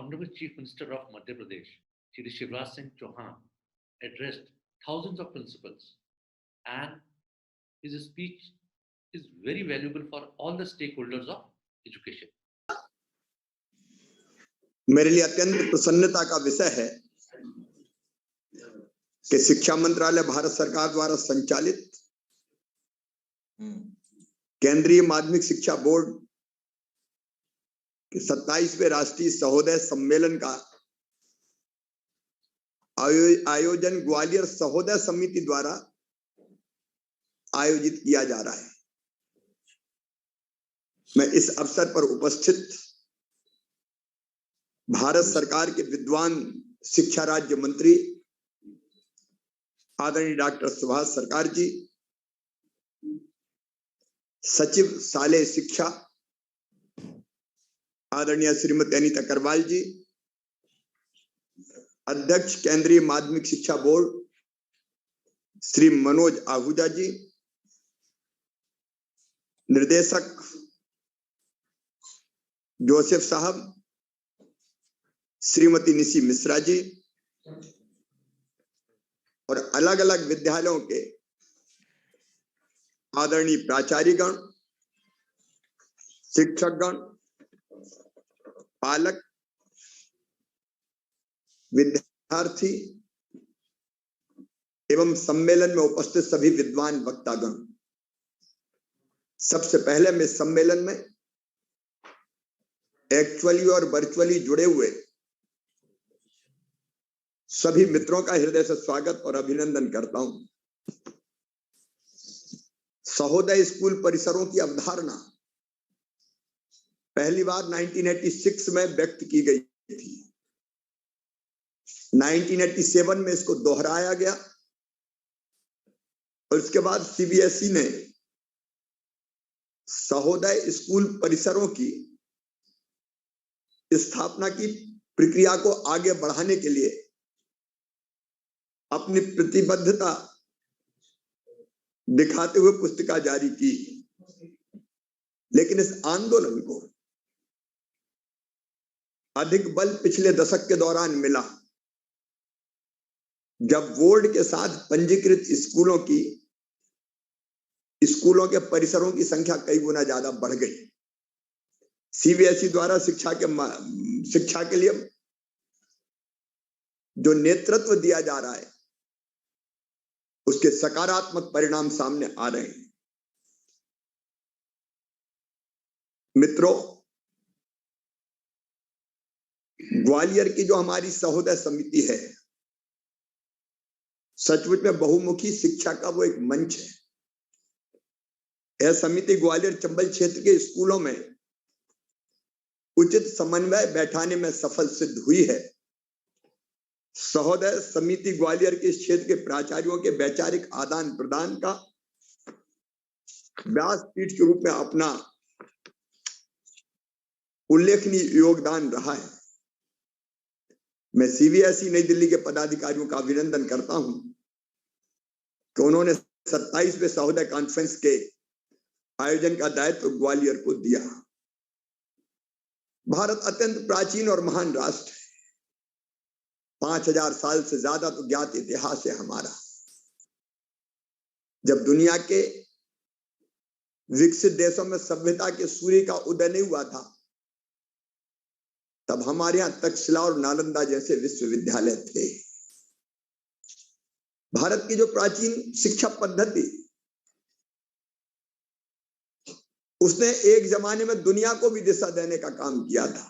Honorable Chief Minister of Madhya Pradesh, Shri Shivraj Singh Chauhan, addressed thousands of principals, and his speech is very valuable for all the stakeholders of education. मेरे लिए अत्यंत प्रसन्नता का विषय है कि शिक्षा मंत्रालय भारत सरकार द्वारा संचालित केंद्रीय माध्यमिक शिक्षा बोर्ड के 27वें राष्ट्रीय सहोदय सम्मेलन का आयोजन ग्वालियर सहोदय समिति द्वारा आयोजित किया जा रहा है। मैं इस अवसर पर उपस्थित भारत सरकार के विद्वान शिक्षा राज्य मंत्री आदरणीय डॉक्टर सुभाष सरकार जी, सचिव साले शिक्षा आदरणीय श्रीमती अनीता करवाल जी, अध्यक्ष केंद्रीय माध्यमिक शिक्षा बोर्ड श्री मनोज आहूजा जी, निर्देशक जोसेफ साहब, श्रीमती निशी मिश्रा जी और अलग अलग विद्यालयों के आदरणीय प्राचार्यगण, शिक्षकगण, पालक, विद्यार्थी एवं सम्मेलन में उपस्थित सभी विद्वान वक्तागण। सबसे पहले मैं सम्मेलन में एक्चुअली और वर्चुअली जुड़े हुए सभी मित्रों का हृदय से स्वागत और अभिनंदन करता हूं। सहोदय स्कूल परिसरों की अवधारणा पहली बार 1986 में व्यक्त की गई थी। 1987 में इसको दोहराया गया और उसके बाद सीबीएसई ने सहोदय स्कूल परिसरों की स्थापना की प्रक्रिया को आगे बढ़ाने के लिए अपनी प्रतिबद्धता दिखाते हुए पुस्तिका जारी की। लेकिन इस आंदोलन को अधिक बल पिछले दशक के दौरान मिला, जब बोर्ड के साथ पंजीकृत स्कूलों के परिसरों की संख्या कई गुना ज्यादा बढ़ गई। सीबीएसई द्वारा शिक्षा के लिए जो नेतृत्व दिया जा रहा है, उसके सकारात्मक परिणाम सामने आ रहे हैं। मित्रों, ग्वालियर की जो हमारी सहोदय समिति है, सचमुच में बहुमुखी शिक्षा का वो एक मंच है। यह समिति ग्वालियर चंबल क्षेत्र के स्कूलों में उचित समन्वय बैठाने में सफल सिद्ध हुई है। सहोदय समिति ग्वालियर के क्षेत्र के प्राचार्यों के वैचारिक आदान प्रदान का व्यासपीठ के रूप में अपना उल्लेखनीय योगदान रहा है। मैं सीबीएसई नई दिल्ली के पदाधिकारियों का अभिनंदन करता हूं कि उन्होंने 27वें सहोदय कॉन्फ्रेंस के आयोजन का दायित्व ग्वालियर को दिया। भारत अत्यंत प्राचीन और महान राष्ट्र है। 5000 साल से ज्यादा तो ज्ञात इतिहास है हमारा। जब दुनिया के विकसित देशों में सभ्यता के सूर्य का उदय नहीं हुआ था, तब हमारे यहां तक्षशिला और नालंदा जैसे विश्वविद्यालय थे। भारत की जो प्राचीन शिक्षा पद्धति, उसने एक जमाने में दुनिया को भी दिशा देने का काम किया था।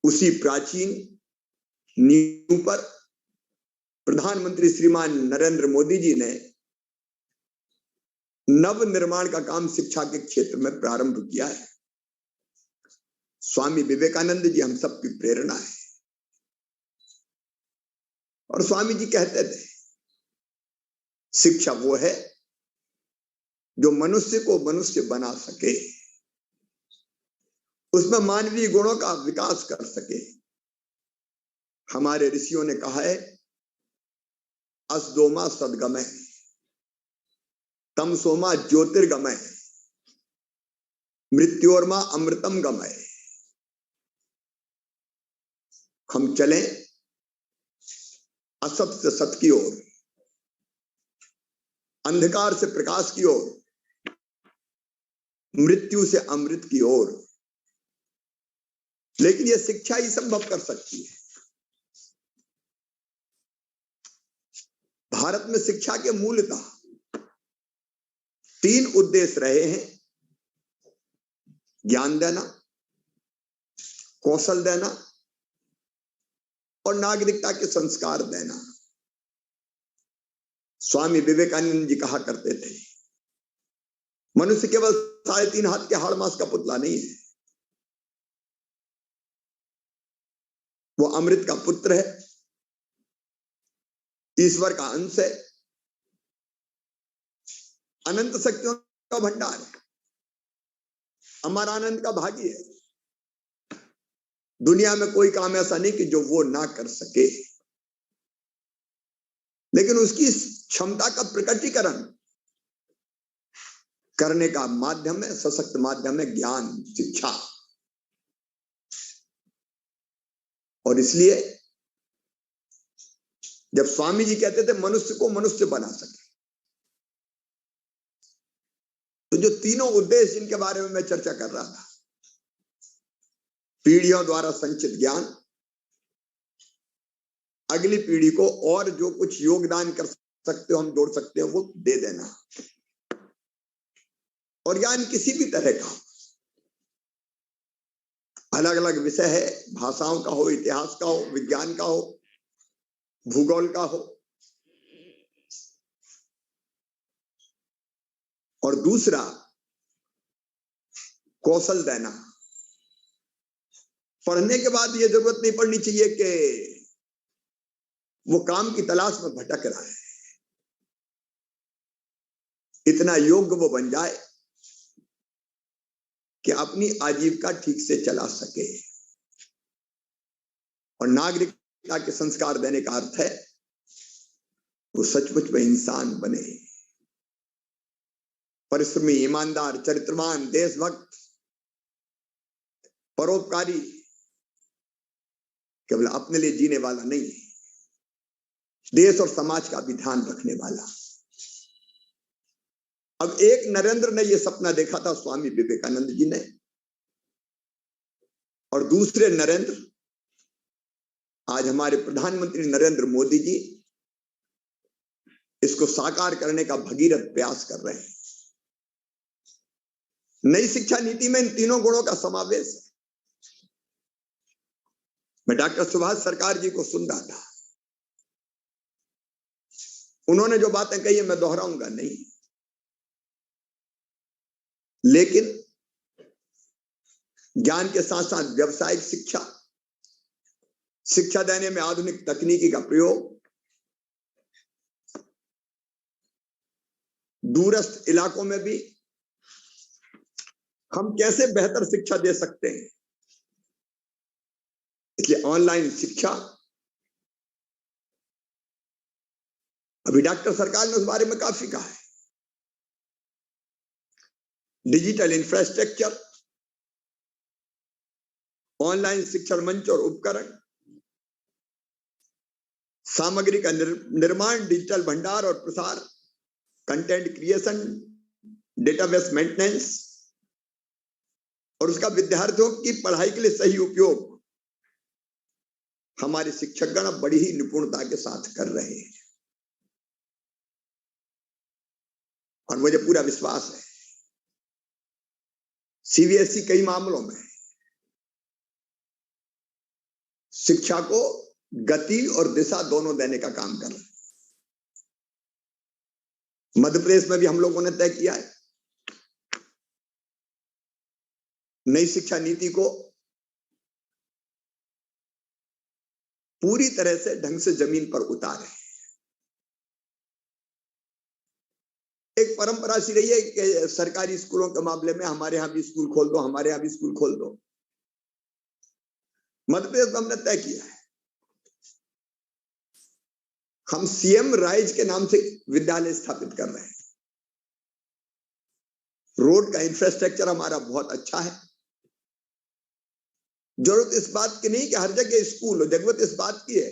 उसी प्राचीन नींव पर प्रधानमंत्री श्रीमान नरेंद्र मोदी जी ने नव निर्माण का काम शिक्षा के क्षेत्र में प्रारंभ किया है। स्वामी विवेकानंद जी हम सबकी प्रेरणा है। और स्वामी जी कहते थे, शिक्षा वो है जो मनुष्य को मनुष्य बना सके, उसमें मानवीय गुणों का विकास कर सके। हमारे ऋषियों ने कहा है, असदोमा सदगमय, तमसोमा ज्योतिर्गमय, मृत्योर्मा अमृतम गमय। हम चलें असत से सत की ओर, अंधकार से प्रकाश की ओर, मृत्यु से अमृत की ओर। लेकिन यह शिक्षा ही संभव कर सकती है। भारत में शिक्षा के मूलतः 3 उद्देश्य रहे हैं: ज्ञान देना, कौशल देना और नागरिकता के संस्कार देना। स्वामी विवेकानंद जी कहा करते थे, मनुष्य केवल 3.5 हाथ के हाड़ मांस का पुतला नहीं है, वो अमृत का पुत्र है, ईश्वर का अंश है, अनंत शक्तियों का भंडार है, अमरानंद का भागी है। दुनिया में कोई काम ऐसा नहीं कि जो वो ना कर सके, लेकिन उसकी क्षमता का प्रकटीकरण करने का माध्यम है, सशक्त माध्यम है ज्ञान, शिक्षा। और इसलिए जब स्वामी जी कहते थे मनुष्य को मनुष्य बना सके, तो जो 3 उद्देश्य जिनके बारे में मैं चर्चा कर रहा था, पीढ़ियों द्वारा संचित ज्ञान, अगली पीढ़ी को और जो कुछ योगदान कर सकते हो, हम जोड़ सकते हो, वो दे देना। और ज्ञान किसी भी तरह का, अलग अलग विषय है, भाषाओं का हो, इतिहास का हो, विज्ञान का हो, भूगोल का हो। और दूसरा, कौशल देना। पढ़ने के बाद ये जरूरत नहीं पड़नी चाहिए कि वो काम की तलाश में भटक रहा है, इतना योग्य वो बन जाए कि अपनी आजीविका ठीक से चला सके। और नागरिकता के संस्कार देने का अर्थ है वो सचमुच में इंसान बने, परिश्रमी, ईमानदार, चरित्रवान, देशभक्त, परोपकारी, केवल अपने लिए जीने वाला नहीं, देश और समाज का भी ध्यान रखने वाला। अब एक नरेंद्र ने यह सपना देखा था, स्वामी विवेकानंद जी ने, और दूसरे नरेंद्र आज हमारे प्रधानमंत्री नरेंद्र मोदी जी इसको साकार करने का भगीरथ प्रयास कर रहे हैं। नई शिक्षा नीति में इन 3 गुणों का समावेश है। मैं डॉक्टर सुभाष सरकार जी को सुन रहा था, उन्होंने जो बातें कही है मैं दोहराऊंगा नहीं, लेकिन ज्ञान के साथ साथ व्यावसायिक शिक्षा, शिक्षा देने में आधुनिक तकनीकी का प्रयोग, दूरस्थ इलाकों में भी हम कैसे बेहतर शिक्षा दे सकते हैं, इसलिए ऑनलाइन शिक्षा। अभी डॉक्टर सरकार ने उस बारे में काफी कहा है। डिजिटल इंफ्रास्ट्रक्चर, ऑनलाइन शिक्षण मंच और उपकरण, सामग्री का निर्माण, डिजिटल भंडार और प्रसार, कंटेंट क्रिएशन, डेटाबेस मेंटेनेंस और उसका विद्यार्थियों की पढ़ाई के लिए सही उपयोग हमारे शिक्षकगण बड़ी ही निपुणता के साथ कर रहे हैं। और मुझे पूरा विश्वास है सीबीएसई कई मामलों में शिक्षा को गति और दिशा दोनों देने का काम कर रहा है। मध्य प्रदेश में भी हम लोगों ने तय किया है नई शिक्षा नीति को पूरी तरह से ढंग से जमीन पर उतारे। एक परंपरा सी रही है कि सरकारी स्कूलों के मामले में हमारे यहां भी स्कूल खोल दो, हमारे यहां भी स्कूल खोल दो। मध्य प्रदेश में हमने तय किया है हम सीएम राइज के नाम से विद्यालय स्थापित कर रहे हैं। रोड का इंफ्रास्ट्रक्चर हमारा बहुत अच्छा है, जरूरत इस बात की नहीं कि हर जगह स्कूल हो, जरूरत इस बात की है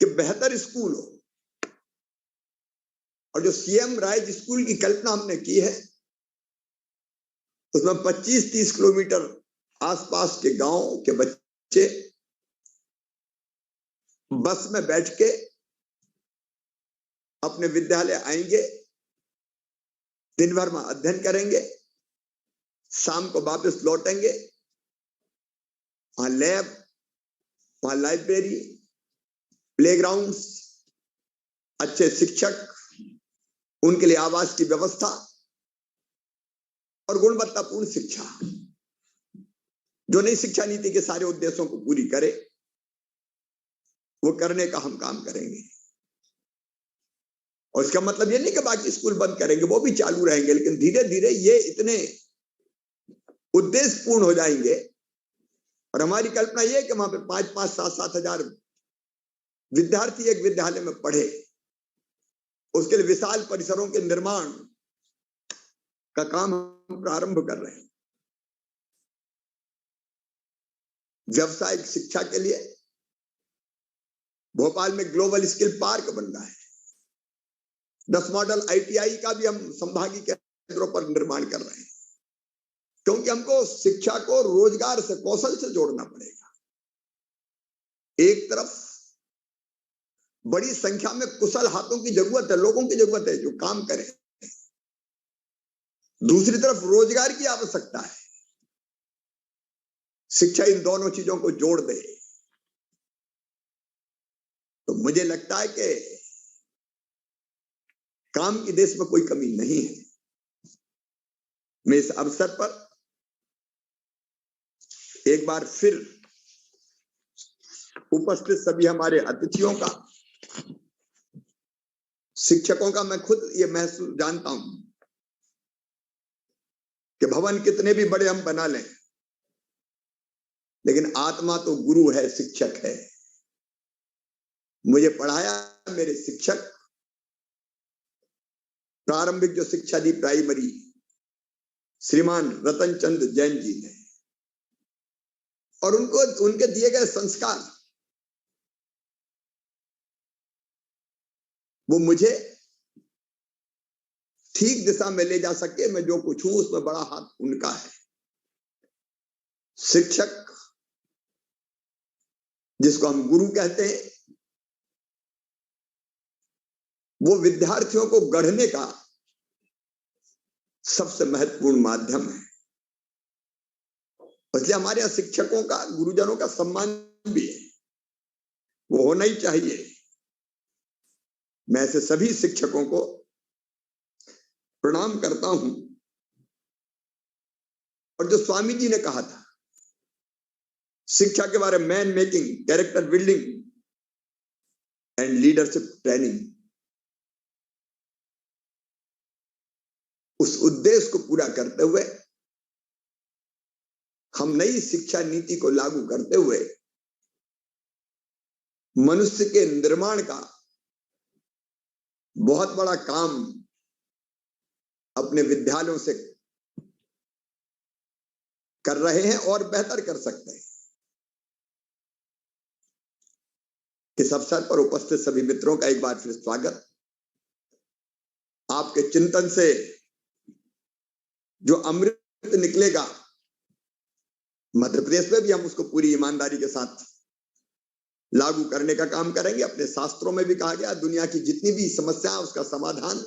कि बेहतर स्कूल हो। और जो सीएम राइज स्कूल की कल्पना हमने की है, उसमें 25-30 किलोमीटर आसपास के गांव के बच्चे बस में बैठ के अपने विद्यालय आएंगे, दिन भर में अध्ययन करेंगे, शाम को वापस लौटेंगे। वहां लैब, वहां लाइब्रेरी, प्लेग्राउंड्स, अच्छे शिक्षक, उनके लिए आवास की व्यवस्था और गुणवत्तापूर्ण शिक्षा, जो नई शिक्षा नीति के सारे उद्देश्यों को पूरी करे, वो करने का हम काम करेंगे। और इसका मतलब ये नहीं कि बाकी स्कूल बंद करेंगे, वो भी चालू रहेंगे, लेकिन धीरे धीरे ये इतने उद्देश्य पूर्ण हो जाएंगे। और हमारी कल्पना ये है कि वहां पे 5-5, 7-7 हजार विद्यार्थी एक विद्यालय में पढ़े। उसके लिए विशाल परिसरों के निर्माण का काम हम प्रारंभ कर रहे हैं। व्यावसायिक शिक्षा के लिए भोपाल में ग्लोबल स्किल पार्क बन रहा है। 10 मॉडल ITI का भी हम संभागीय केंद्रों पर निर्माण कर रहे हैं, क्योंकि हमको शिक्षा को रोजगार से, कौशल से जोड़ना पड़ेगा। एक तरफ बड़ी संख्या में कुशल हाथों की जरूरत है, लोगों की जरूरत है जो काम करें, दूसरी तरफ रोजगार की आवश्यकता है। शिक्षा इन दोनों चीजों को जोड़ दे तो मुझे लगता है कि काम की देश में कोई कमी नहीं है। मैं इस अवसर पर एक बार फिर उपस्थित सभी हमारे अतिथियों का, शिक्षकों का, मैं खुद ये महसूस जानता हूं कि भवन कितने भी बड़े हम बना लें, लेकिन आत्मा तो गुरु है, शिक्षक है। मुझे पढ़ाया मेरे शिक्षक, प्रारंभिक जो शिक्षा दी प्राइमरी, श्रीमान रतन चंद जैन जी ने, और उनको उनके दिए गए संस्कार वो मुझे ठीक दिशा में ले जा सके। मैं जो कुछ हूं उसमें बड़ा हाथ उनका है। शिक्षक, जिसको हम गुरु कहते हैं, वो विद्यार्थियों को गढ़ने का सबसे महत्वपूर्ण माध्यम है। इसलिए हमारे यहां शिक्षकों का, गुरुजनों का सम्मान भी है, वो होना ही चाहिए। मैं ऐसे सभी शिक्षकों को प्रणाम करता हूं। और जो स्वामी जी ने कहा था शिक्षा के बारे में, man making, character building and leadership training, उस उद्देश्य को पूरा करते हुए हम नई शिक्षा नीति को लागू करते हुए मनुष्य के निर्माण का बहुत बड़ा काम अपने विद्यालयों से कर रहे हैं और बेहतर कर सकते हैं। इस अवसर पर उपस्थित सभी मित्रों का एक बार फिर स्वागत। आपके चिंतन से जो अमृत निकलेगा, मध्य प्रदेश में भी हम उसको पूरी ईमानदारी के साथ लागू करने का काम करेंगे। अपने शास्त्रों में भी कहा गया, दुनिया की जितनी भी समस्या है उसका समाधान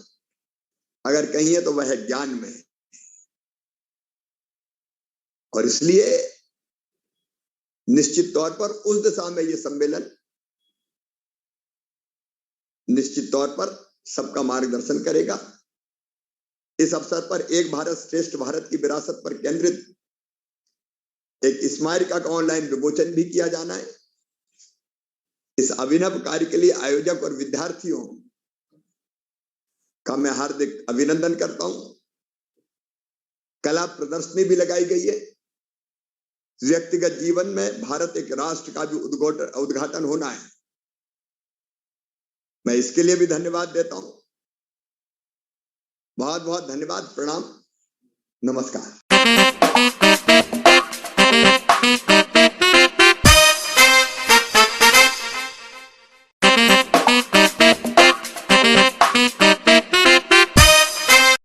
अगर कहीं है तो वह है ज्ञान में। और इसलिए निश्चित तौर पर उस दिशा में ये सम्मेलन निश्चित तौर पर सबका मार्गदर्शन करेगा। इस अवसर पर एक भारत श्रेष्ठ भारत की विरासत पर केंद्रित एक स्मारिका का ऑनलाइन विमोचन भी किया जाना है। इस अभिनव कार्य के लिए आयोजक और विद्यार्थियों का मैं हार्दिक अभिनंदन करता हूं। कला प्रदर्शनी भी लगाई गई है। व्यक्तिगत जीवन में भारत एक राष्ट्र का भी उद्घाटन होना है। मैं इसके लिए भी धन्यवाद देता हूं। बहुत बहुत धन्यवाद। प्रणाम, नमस्कार।